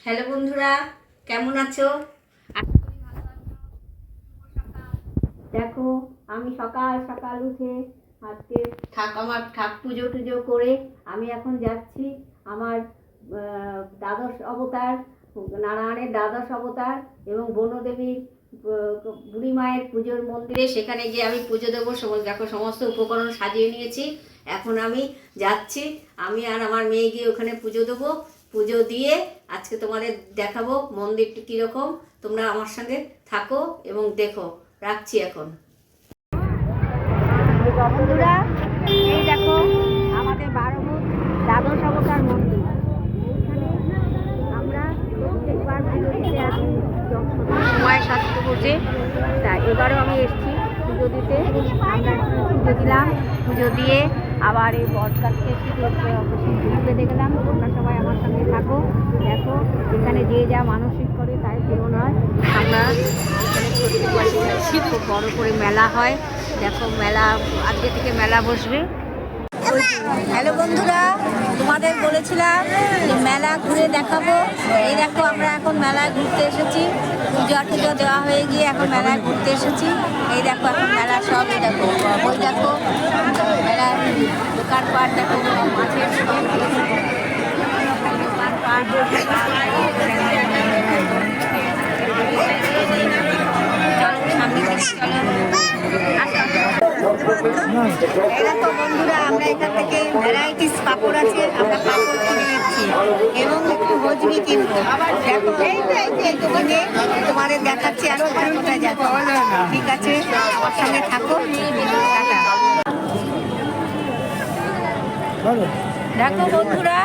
Hello বন্ধুরা, কেমন আছো? দেখো, আমি সকাল সকাল উঠে আজকে আমার পুজো টুজো করে আমি এখন যাচ্ছি আমার দ্বাদশ অবতার, নারায়ণের দ্বাদশ অবতার এবং বনদেবীর বুড়ি মায়ের পুজোর মন্দিরে। সেখানে গিয়ে আমি পুজো দেবো। দেখো, সমস্ত উপকরণ সাজিয়ে নিয়েছি। এখন আমি যাচ্ছি, আমি আর আমার মেয়ে গিয়ে ওখানে পুজো দেবো। পুজো দিয়ে আজকে তোমাদের দেখাবো মন্দিরটি কীরকম। তোমরা আমার সঙ্গে থাকো এবং দেখো। রাখছি এখন। বন্ধুরা, এই দেখো আমাদের 12 ভূত দ্বাদশ অবতার মন্দির। এইখানে আমরা প্রত্যেকবার পুজো দিতে আসি, সময় সাজতে বসে। তাই এবারও আমি এসেছি পুজো দিতে। আমরা পুজো দিলাম, পুজো দিয়ে আবার এই বট গাছকে বেঁধে গেলাম। তোমরা সবাই আমার সঙ্গে থাকো, দেখো এখানে যে যা মানসিক করে তাই পূরণ হয়। আমরা খুব বড় করে মেলা হয়। দেখো, মেলা আজকে থেকে মেলা বসবে। হ্যালো বন্ধুরা, তোমাদের বলেছিলাম যে মেলা ঘুরে দেখাবো। এই দেখো, আমরা এখন মেলায় ঘুরতে এসেছি। পুজো টুজো দেওয়া হয়ে গিয়ে এখন মেলায় ঘুরতে এসেছি। এই দেখো, এখন মেলা সব এই দেখো, ওই দেখো মেলার দোকানপাট, দেখো মাছের দোকানপাট। চলো সামনে থেকে, চলো দেখো বন্ধুরা, আমরা এখান থেকে ভ্যারাইটিস পাপড় আছে, আমরা পাপড় কিনে নিচ্ছি এবং একটু হজমি কিনবো। দেখো এই দোকানে তোমাদের দেখাচ্ছি আর কোথায় কোথায় যাচ্ছি। ঠিক আছে, আমার সঙ্গে থাকো। টাটা। দেখো বন্ধুরা,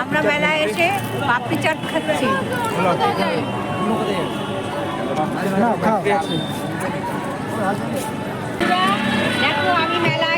আমরা মেলায় এসে পাপড়ি চাট খাচ্ছি। দেখো, আমি মেলায়